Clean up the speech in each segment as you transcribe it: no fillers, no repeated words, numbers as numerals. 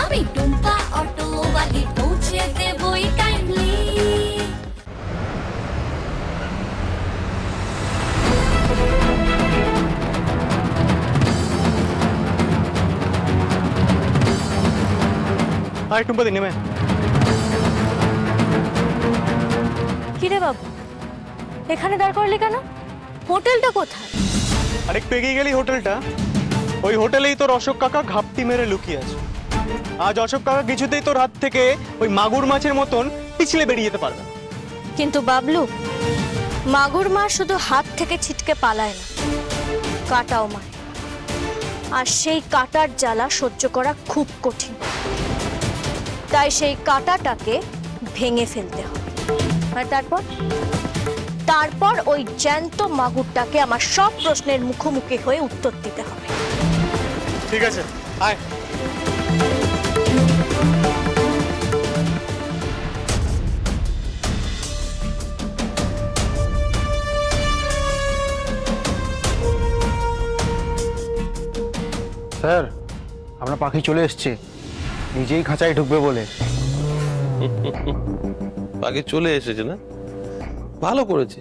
আমি টুম্পা অটোওয়ালি পৌঁছে দেবই টাইমলি। হাই টুম্পাদি, নেমে। কিরে বাবু, এখানে দাঁড় করলি কেন? হোটেলটা কোথায়? আরেকটু এগিয়ে গেলেই হোটেলটা। ওই হোটেলেই তোর অশোক কাকা ঘাপটি মেরে লুকিয়ে আছে। আজ অশোক কাকা কিছুতেই তোর হাত থেকে ওই মাগুর মাছের মতন পিছলে বেরিয়ে যেতে পারবে না। কিন্তু বাবলু, মাগুর মাছ শুধু হাত থেকে ছিটকে পালায় না, কাটাও মারে। আর সেই কাটার জ্বালা সহ্য করা খুব কঠিন। তাই সেই কাটাটাকে ভেঙে ফেলতে হবে। আর তারপর ওই জ্যান্ত মাগুরটাকে আমার সব প্রশ্নের মুখোমুখি হয়ে উত্তর দিতে হবে। ঠিক আছে, আয়। স্যার, আমরা পাখি চলে এসছে, নিজেই খাঁচায় ঢুকবে বলে। পাখি চলে এসেছে না? ভালো করেছে।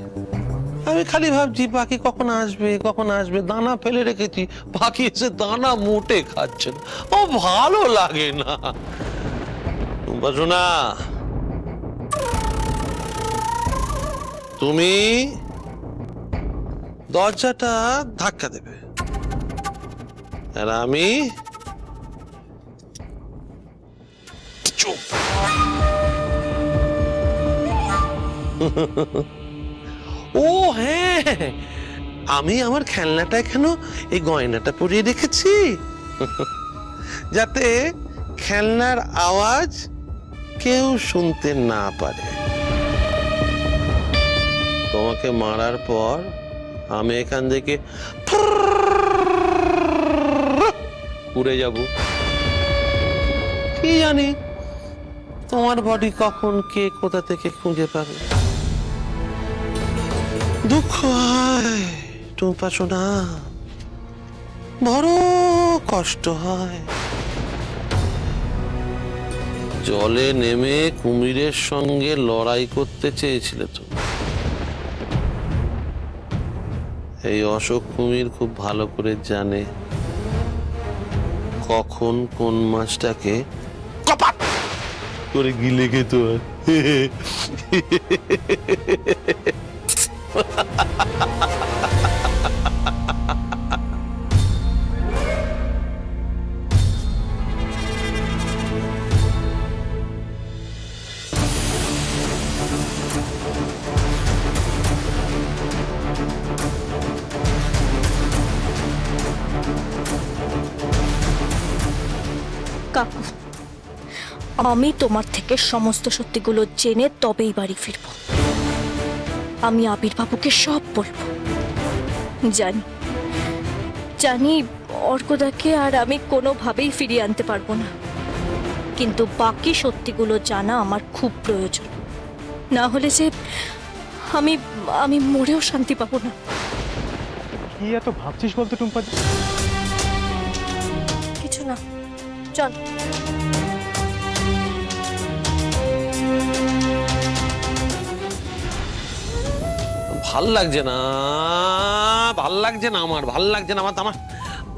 আমি খালি ভাবছি পাখি কখন আসবে কখন আসবে, দানা ফেলে রেখেছি, পাখি এসে দানা মোটে খাচ্ছে না, ও ভালো লাগে না। শোনা, তুমি দরজাটা ধাক্কা দেবে আর আমি চুপ। ও হ্যাঁ, আমি আমার খেলনাটা কেন এই গয়নাটা পরিয়ে রেখেছি যাতে খেলনার আওয়াজ কেউ শুনতে না পারে। তোমাকে মারার পর আমি এখান থেকে উড়ে যাব। কি জানি তোমার বডি কখন কে কোথা থেকে খুঁজে পাবে। দুঃখ হয় টুম্পা সোনা, বড় কষ্ট হয়। জলে নেমে কুমিরের সঙ্গে লড়াই করতে চেয়েছিলে তো। এই অশোক কুমির খুব ভালো করে জানে কখন কোন মাছটাকে কপাট করে গিলে খেতে হয়। কাকু, আমি তোমার থেকে সমস্ত সত্যিগুলো জেনে তবেই বাড়ি ফিরব। আমি আবির্বাবুকে সব বলবো। জানি অর্কদাকে আর আমি কোনোভাবেই ফিরিয়ে আনতে পারবো না, কিন্তু বাকি সত্যিগুলো জানা আমার খুব প্রয়োজন। না হলে যে আমি মরেও শান্তি পাবো না। কি এত ভাবছিস বলতো টুম্পাদি? কিছু না, চল। ভাল লাগছে না, ভাল লাগছে না, আমার ভাল লাগছে না।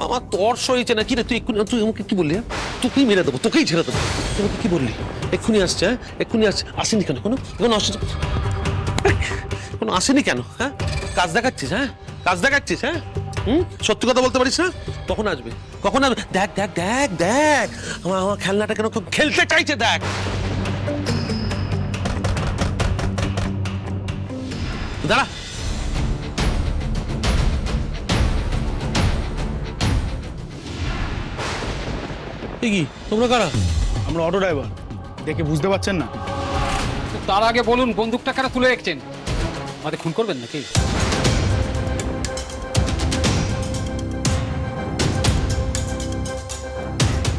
আমার তর্স হয়েছে না। কি রে তুই তুই আমাকে কি বললি? তোকেই মেরে দেবো, তোকেই ছেড়ে দেবো। তুই আমাকে কি বললি? এক্ষুনি আসছে, হ্যাঁ এক্ষুনি আসছে। আসেনি কেন? কোনো আসেনি কেন? হ্যাঁ কাজ দেখাচ্ছিস? হ্যাঁ কাজ দেখাচ্ছিস? হ্যাঁ সত্যি কথা বলতে পারিস না? কখন আসবে? কখন আসবে? দেখ দেখ দেখ দেখ আমার খেলনাটা কেন খেলতে চাইছে, দেখ। দাঁড়া, কি তোমরা কারা? আমরা অটো ড্রাইভার, দেখে বুঝতে পারছেন না? তার আগে বলুন বন্দুকটা কেন তুলে রেখেছেন? আমাদের খুন করবেন নাকি?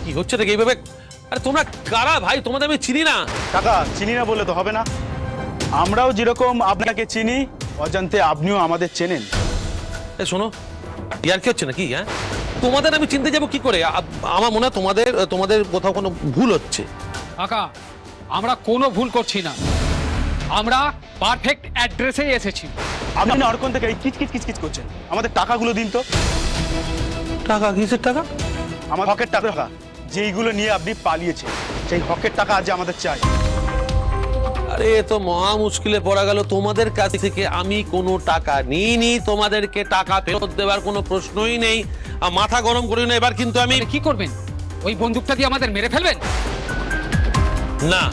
কি হচ্ছে নাকি এইভাবে? আরে তোমরা কারা ভাই? তোমাদের আমি চিনি না। কাকা, চিনি না বললে তো হবে না। আমরাও যেরকম আপনাকে চিনি, অজান্তে আপনিও আমাদের চেনেন। শোনো, ইয়ার কি হচ্ছে নাকি? হ্যাঁ তোমাদের আমি চিনতে যাব কি করে? আমার মনে হয় তোমাদের কোথাও কোনো ভুল হচ্ছে। কাকা আমরা কোনো ভুল করছি না, আমরা পারফেক্ট অ্যাড্রেসেই এসেছি। আপনি না অর্কন থেকে এই কিচকিচ করছেন। আমাদের টাকাগুলো দিন তো। টাকা? কিসের টাকা? আমার হকের টাকা, যেইগুলো নিয়ে আপনি পালিয়েছেন, সেই হকের টাকা আজ আমাদের চাই। আরে এ তো মহা মুশকিলে পড়া গেল। তোমাদের কাছ থেকে আমি কোনো টাকা নিইনি, তোমাদেরকে টাকা ফেরত দেওয়ার কোনো প্রশ্নই নেই। মাথা গরম করি না এবার, কিন্তু আমি কি করবেন? ওই বন্দুকটা দিয়ে আমাদের মেরে ফেলবেন? না,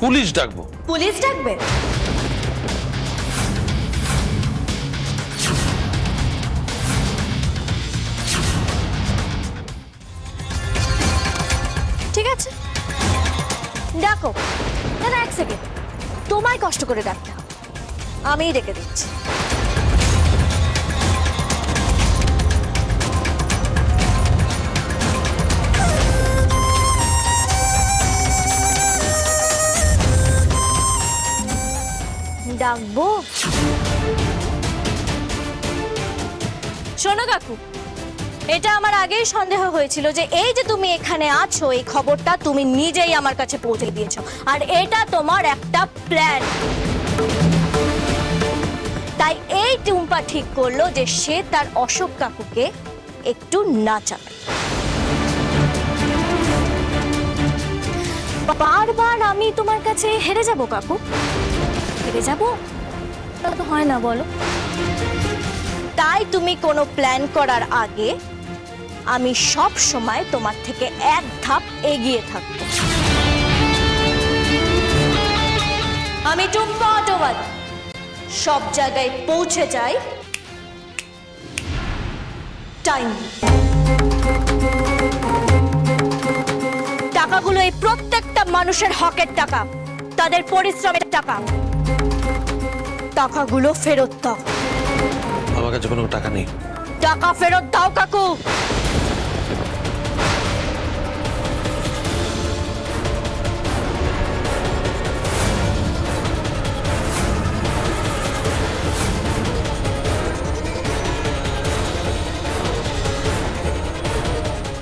পুলিশ ডাকবো। পুলিশ ডাকবে? ঠিক আছে, ডাকো। দাদা এক সেকেন্ড, তোমায় কষ্ট করে ডাকতে হবে, আমিই ডেকে দিচ্ছি। ডাকবো? শোনো কাকু, এটা আমার আগেই সন্দেহ হয়েছিল যে এই যে তুমি এখানে আছো, এই খবরটা তুমি নিজেই আমার কাছে পৌঁছে দিয়েছো, আর এটা তোমার একটা প্ল্যান। তাই এই টুম্পা ঠিক করলো যে সে তার অশোক কাকুকে একটু নাচাবে। বারবার আমি তোমার কাছে হেরে যাব কাকু? হেরে যাব? তা তো হয় না, বলো। তাই তুমি কোনো প্ল্যান করার আগে আমি সব সময় তোমার থেকে এক ধাপ এগিয়ে থাকবো। আমি টুম্পা অটোওয়ালা, সব জায়গায় পৌঁছে যাই টাইম। টাকাগুলো এই প্রত্যেকটা মানুষের হকের টাকা, তাদের পরিশ্রমের টাকা। টাকাগুলো ফেরত দাও। আমার কাছে কোনো টাকা নেই। টাকা ফেরত দাও কাকু।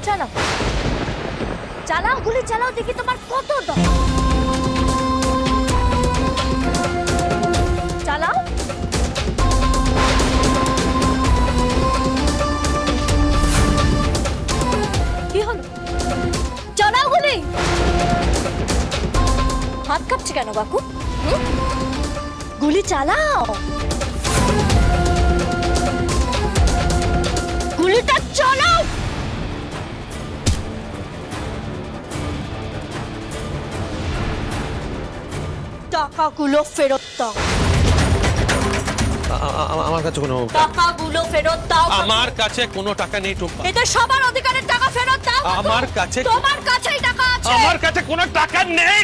চালাও চালাও, গুলি চালাও, দেখি তোমার কত দম। চালাও। কি হলো? চালাও গুলি। হাত কাঁপছে কেন কাকু? গুলি চালাও, গুলিটা চালাও। টাকাগুলো ফেরত দাও। আমার কাছে কোনো টাকাগুলো ফেরত দাও। আমার কাছে কোনো টাকা নেই টুম্পা। এটা সবার অধিকারের টাকা, ফেরত দাও। আমার কাছে তোমার কাছেই টাকা আছে। আমার কাছে কোনো টাকা নেই।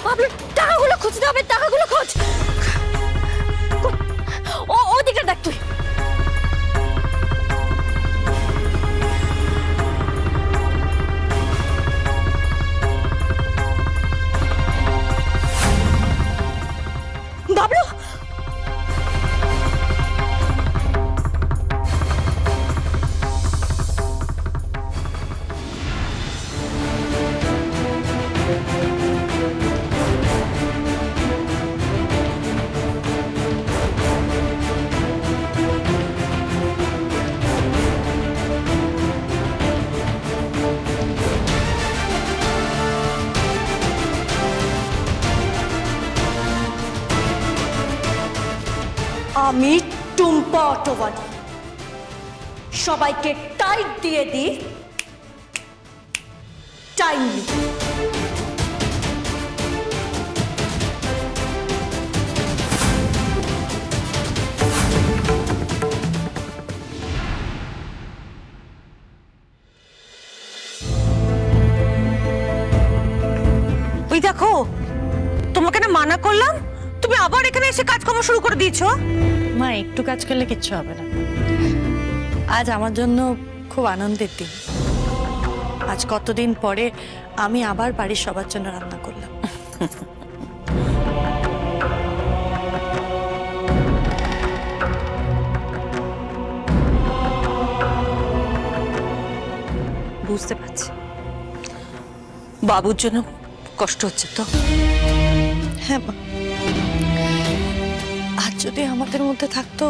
বাবলু, টাকাগুলো খুঁজতে হবে, টাকাগুলো খোঁজ। ওদিকে দেখ তুই। বাবলু, আমি টুম্পা অটোওয়ালা, সবাইকে টাইট দিয়ে দিই টাইমলি। ওই দেখো, তোমার তোমাকে না মানা করলাম, তুমি আবার এখানে এসে কাজকর্ম শুরু করে দিয়েছো। মা একটু কাজ করলে কিচ্ছু হবে না। আজ আমার জন্য খুব আনন্দের দিন। আজ কতদিন পরে আমি আবার বাড়ির সবার জন্য রান্না করলাম। বুঝতে পারছি, বাবুর জন্য কষ্ট হচ্ছে তো। হ্যাঁ মা, আজ যদি আমাদের মধ্যে থাকতো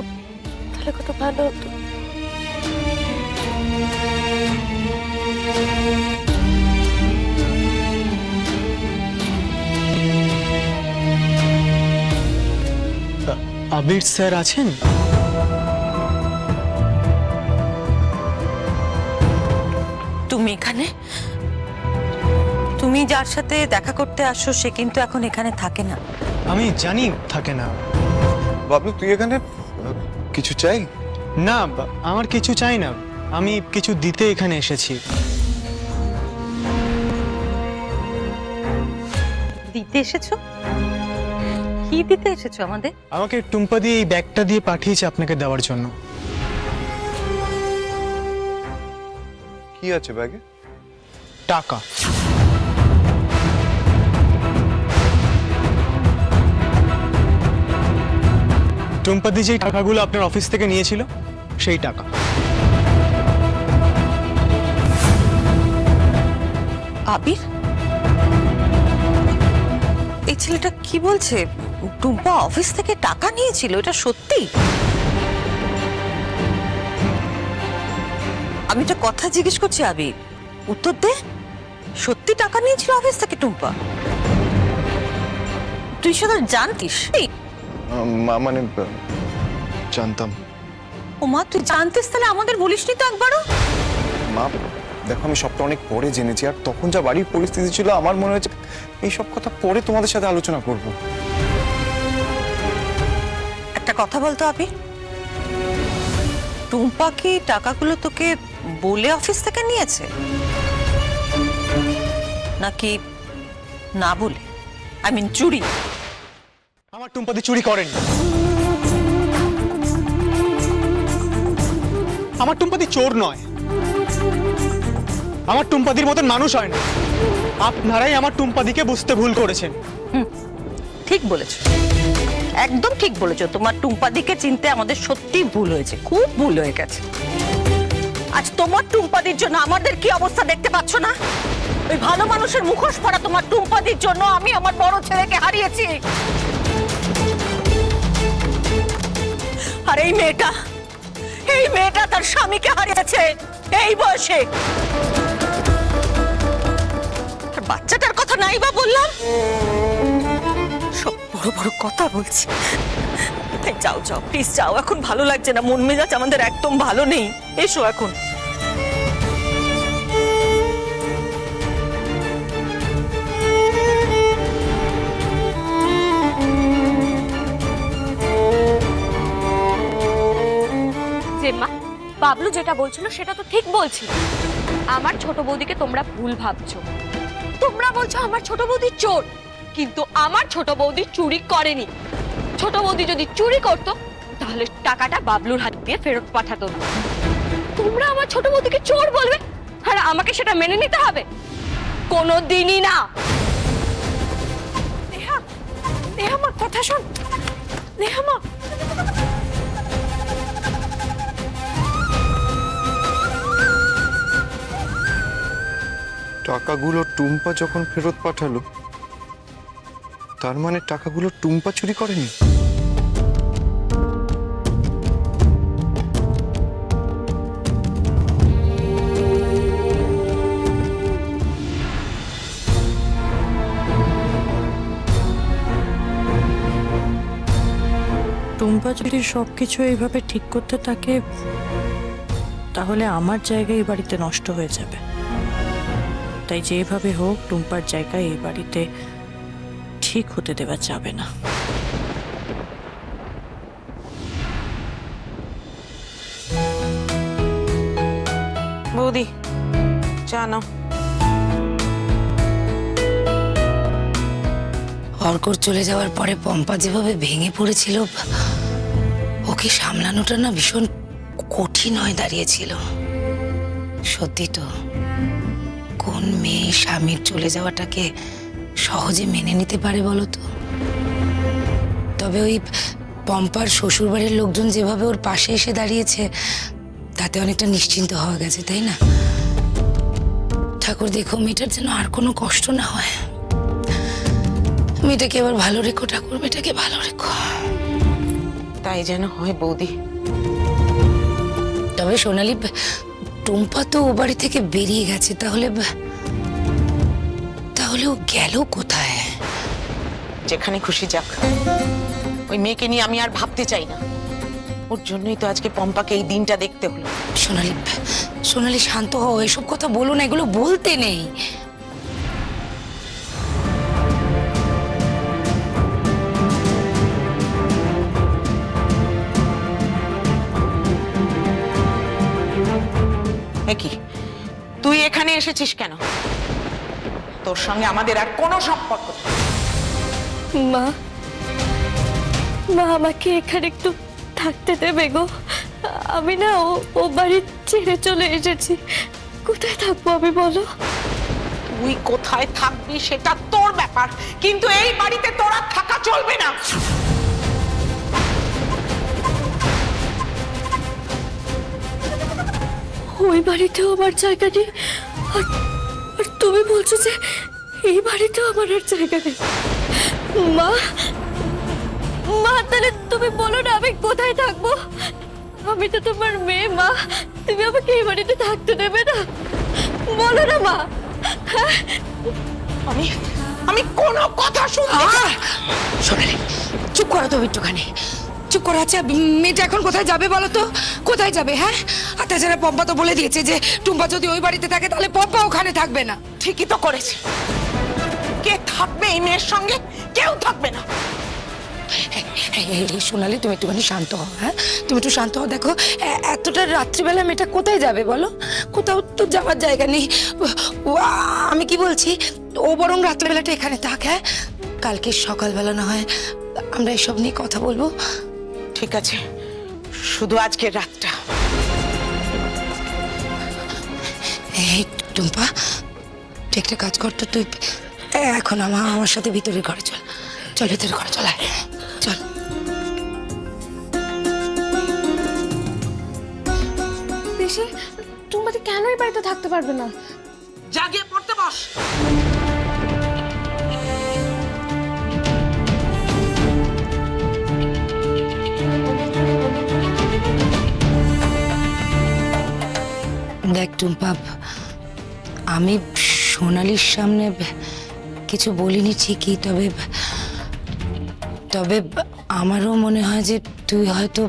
তাহলে কত ভালো হতো। আবির স্যার আছেন? তুমি এখানে? তুমি যার সাথে দেখা করতে আসো সে কিন্তু এখন এখানে থাকে না। আমি জানি থাকে না। বাবলু তুই এখানে কিছু চাই? না, আমার কিছু চাই না, আমি কিছু দিতে এখানে এসেছি। দিতে এসেছো? কি দিতে এসেছো আমাদের? আমাকে টুম্পা দিয়ে এই ব্যাগটা দিয়ে পাঠিয়েছে আপনাকে দেওয়ার জন্য। কি আছে ব্যাগে? টাকা। টুম্পাদি যেই টাকাগুলো আপনার অফিস থেকে নিয়েছিল সেই টাকা। আবির, এই ছেলেটা কি বলছে? টুম্পা অফিস থেকে টাকা নিয়েছিল, এটা সত্যি? আমি একটা কথা জিজ্ঞেস করছি আবির, উত্তর দে। সত্যি টাকা নিয়েছিল অফিস থেকে টুম্পা? তুই সেটা জানতিস? মানে জানতাম। ও মা, তুই জানতিস তাহলে আমাদের বলিসনি তো একবারও? মা দেখো, আমি সবটা অনেক পরে জেনেছি, আর তখন যা বাড়ির পরিস্থিতি ছিল আমার মনে হয়েছে এই সব কথা পরে তোমাদের সাথে আলোচনা করব। একটা কথা বলতো আবির, টুম্পা কি টাকাগুলো তোকে বলে অফিস থেকে নিয়েছে নাকি না বলে? আই মিন চুরি? আমার টুম্পাদি চুরি করেনি। আমার টুম্পাদি চোর নয়। আমার টুম্পাদির মতন মানুষ হয় না। আপনারাই আমার টুম্পাদিকে বুঝতে ভুল করেছেন। ঠিক বলেছো, একদম ঠিক বলেছো। তোমার টুম্পাদিকে চিনতে আমাদের সত্যি ভুল হয়েছে, খুব ভুল হয়ে গেছে। আজ তোমার টুম্পাদির জন্য আমাদের কি অবস্থা দেখতে পাচ্ছ না? ওই ভালো মানুষের মুখোশ পরা তোমার টুম্পাদির জন্য আমি আমার বড় ছেলেকে হারিয়েছি। আর এই মেয়েটা তার স্বামীকে হারিয়েছে এই বয়সে। আর বাচ্চাটার কথা নাই বা বললাম, সব বড় বড় কথা বলছি। যাও যাও প্লিজ যাও, এখন ভালো লাগছে না, মন মেজাজ আমাদের একদম ভালো নেই। এসো এখন। মা, বাবলু যেটা বলছিল সেটা তো ঠিক বলছিল। আমার ছোট বৌদিকে তোমরা ভুল ভাবছো। তোমরা বলছো আমার ছোট বৌদি চোর, কিন্তু আমার ছোট বৌদি চুরি করেনি। ছোট বৌদি যদি চুরি করতো তাহলে টাকাটা বাবলুর হাত দিয়ে ফেরত পাঠাতো না। তোমরা আমার ছোট বৌদিকে চোর বলবে আর আমাকে সেটা মেনে নিতে হবে? কোনোদিনই না। নেহা, নেহা মা কথা শোন। নেহা মা, টাকাগুলো টুম্পা যখন ফেরত পাঠালো, তার মানে টাকাগুলো টুম্পা চুরি করেনি। টুম্পা যদি সবকিছু এইভাবে ঠিক করতে থাকে তাহলে আমার জায়গা এই বাড়িতে নষ্ট হয়ে যাবে। তাই যেভাবে হোক টুম্পার জায়গায় এই বাড়িতে ঠিক হতে দেওয়া যাবে না। বৌদি জানো, অর্কর চলে যাওয়ার পরে পম্পা যেভাবে ভেঙে পড়েছিল, ওকে সামলানোটা না ভীষণ কঠিন হয়ে দাঁড়িয়েছিল। সত্যি তো, কোন মেয়ে স্বামীর চলে যাওয়াটাকে সহজে মেনে নিতে পারে বলো তো? তবে ওই পম্পার শ্বশুরবাড়ির লোকজন যেভাবে ওর পাশে এসে দাঁড়িয়েছে, তাতে অনেকটা নিশ্চিন্ত হওয়া গেছে, তাই না? ঠাকুর দেখো মেয়েটার যেন আর কোনো কষ্ট না হয়। মেয়েটাকে এবার ভালো রেখো ঠাকুর, মেয়েটাকে ভালো রেখো। তাই যেন হয় বৌদি। তবে সোনালি, টুম্পা তো ও বাড়ি থেকে বেরিয়ে গেছে, তাহলে ও গেল কোথায়? যেখানে খুশি যাক, ওই মেয়েকে নিয়ে আমি আর ভাবতে চাই না। ওর জন্যই তো আজকে পম্পাকে এই দিনটা দেখতে হলো। সোনালি শান্ত হও, এসব কথা বলো না, এগুলো বলতে নেই। কি তুই এখানে এসেছিস কেন? তোর সঙ্গে আমাদের আর কোনো সম্পর্ক নেই। মা, মা আমাকে এখানে একটু থাকতে দেবে গো। আমি না ও বাড়ি ছেড়ে চলে এসেছি। কোথায় থাকবো আমি বলো? তুই কোথায় থাকবি সেটা তোর ব্যাপার, কিন্তু এই বাড়িতে তোর আর থাকা চলবে না। ওই বাড়িতেও আমার জায়গা নেই, আর তুমি বলছো যে এই বাড়িতেও আমার আর জায়গা নেই। মা, তাহলে তুমি বলো না আমি কোথায় থাকবো? আমি তো তোমার মেয়ে মা, তুমি আমাকে এই বাড়িতে থাকতে দেবে না? বলো না মা। আমি কোনো কথা শুনবো না। সোনালি চুপ করো তো একটুখানি, চুপ করো। আচ্ছা মেয়েটা এখন কোথায় যাবে বলো তো? কোথায় যাবে? হ্যাঁ, আর তাছাড়া পম্পা তো বলে দিয়েছে যে টুম্পা যদি ওই বাড়িতে থাকে তাহলে পম্পা ওখানে থাকবে না। ঠিকই তো করেছে। কে থাকবে এই মেয়ের সঙ্গে? কেউ থাকবে না। সোনালি তুমি একটুখানি শান্ত হও। হ্যাঁ, তুমি একটু শান্ত হও। দেখো এতটা রাত্রিবেলা মেয়েটা কোথায় যাবে বলো? কোথাও তো যাওয়ার জায়গা নেই। আমি কি বলছি, ও বরং রাত্রিবেলাটা এখানে থাক। হ্যাঁ, কালকে সকালবেলা না হয় আমরা এসব নিয়ে কথা বলবো। ঠিক আছে, শুধু আজকের রাতটা। এই টুম্পা, তুই একটা কাজ কর তো, তুই এখন আমার সাথে ভিতরের ঘরে চল। চল ভিতরের ঘরে চল, চল। পিসি, টুম্পা কেন এই বাড়িতে থাকতে পারবে না? জাগিয়ে পড়তে বস। দেখ টুম্পা, আমি সোনালির সামনে কিছু বলিনি ঠিকই, তবে আমারও মনে হয় যে তুই হয়তো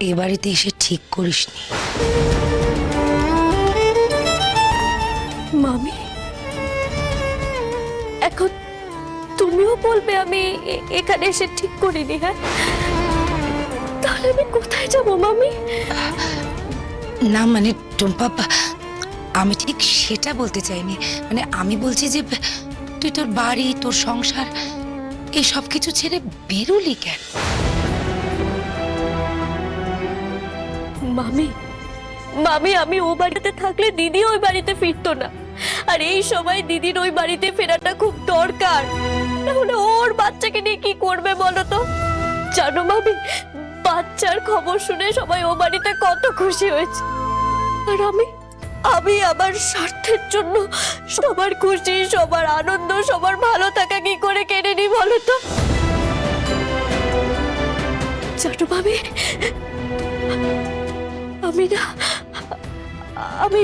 এ বাড়িতে এসে ঠিক করিসনি। মামি, এখন তুমিও বলবে আমি এখানে এসে ঠিক করিনি? হ্যাঁ, তাহলে আমি কোথায় যাব মামি? না মানে টুম্পা, আমি ঠিক সেটা বলতে চাইনি। মানে আমি বলছি যে তুই তোর বাড়ি, তোর সংসার, এই সব কিছু ছেড়ে বেরোলি কেন? মামি, আমি ও বাড়িতে থাকলে দিদি ওই বাড়িতে ফিরতো না। আর এই সময় দিদির ওই বাড়িতে ফেরাটা খুব দরকার, তাহলে ওর বাচ্চাকে নিয়ে কি করবে বলো তো? জানো মামি, বাচ্চার খবর শুনে সবাই ও বাড়িতে কত খুশি হয়েছে, আর আমি আমার স্বার্থের জন্য সবার খুশি, সবার আনন্দ, সবার ভালো থাকা কি করে কেড়ে নি বলো তো? জানো মামি, আমি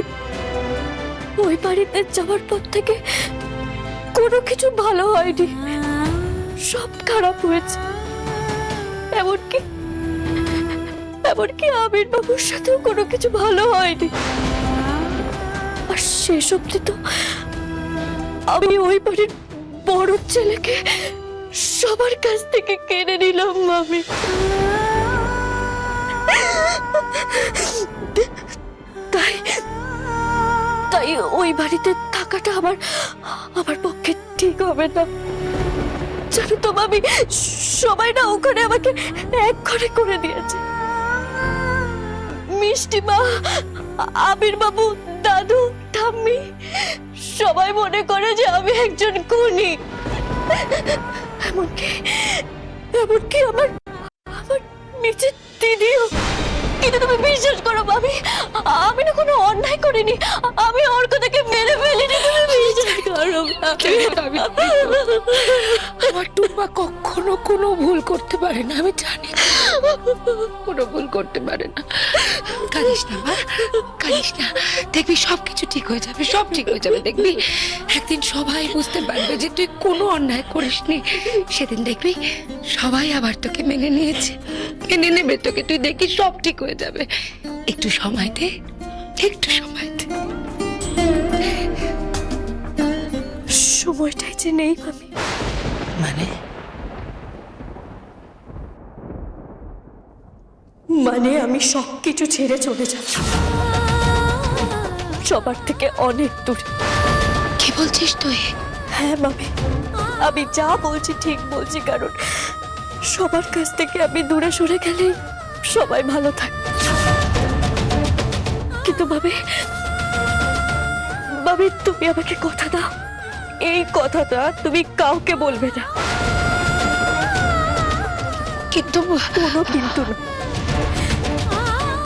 ওই বাড়িতে যাওয়ার পর থেকে কোনো কিছু ভালো হয়নি, সব খারাপ হয়েছে। এমনকি আমির বাবুর সাথেও কোনো কিছু ভালো হয়নি। আর শেষ অব্দি তো আমি ওই বাড়ির বড় ছেলেকে সবার কাছ থেকে কেড়ে নিলাম মামি। তাই ওই বাড়িতে থাকাটা আমার পক্ষে ঠিক হবে না। জানো তো মামি, সবাই না ওখানে আমাকে এক ঘরে করে দিয়েছে। মিষ্টি মা, আবির বাবু, দাদু, ঠাম্মি সবাই মনে করে যে আমি একজন খুনি। এমনকি এমনকি আমার আমার নিজের দিদিও। কিন্তু তুমি বিশ্বাস করো মামি, আমি না কোনো অন্যায় করিনি, আমি ওর কথাকে মেরে ফেলিনি। তুমি বিশ্বাস করো মামি। আমার টুম্পা কখনো কোনো ভুল করতে পারে না, আমি জানি কোনো ভুল করতে পারে না। কাঁদিস না মা, কাঁদিস না, দেখবি সবকিছু ঠিক হয়ে যাবে, সব ঠিক হয়ে যাবে। দেখবি একদিন সবাই বুঝতে পারবে যে তুই কোনো অন্যায় করিসনি। সেদিন দেখবি সবাই আবার তোকে মেনে নিয়েছে, মেনে নেবে তোকে। তুই দেখবি সব ঠিক হয়ে যাবে। একটু সময় দে, একটু সময় দে। সময়টাই যে নেই মামি। মানে আমি সবকিছু ছেড়ে চলে যাচ্ছি, সবার থেকে অনেক দূরে। কি বলছিস তুই? হ্যাঁ মামি, আমি যা বলছি ঠিক বলছি, কারণ সবার কাছ থেকে আমি দূরে সরে গেলেই সবাই ভালো থাকে। কিন্তু মামি, মামি তুমি আমাকে কথা দাও, এই কথাটা তুমি কাউকে বলবে না। কিন্তু কোনো কিন্তু না।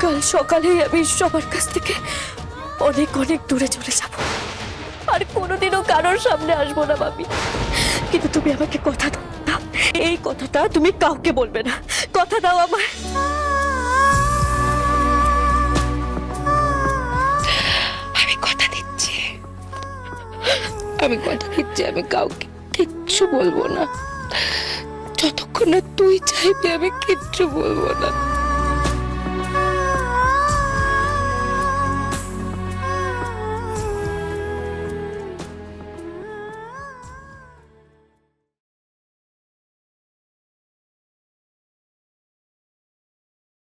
কাল সকালেই আমি সবার কাছ থেকে অনেক অনেক দূরে চলে যাব, আর কোনোদিনও কারোর সামনে আসবো না মামি। কিন্তু তুমি আমাকে কথা দাও, এই কথাটা তুমি কাউকে বলবে না। কথা দাও আমায়। আমি কথা দিচ্ছি, আমি কথা দিচ্ছি, আমি কাউকে কিচ্ছু বলবো না। যতক্ষণ না তুই চাইবি আমি কিচ্ছু বলবো না।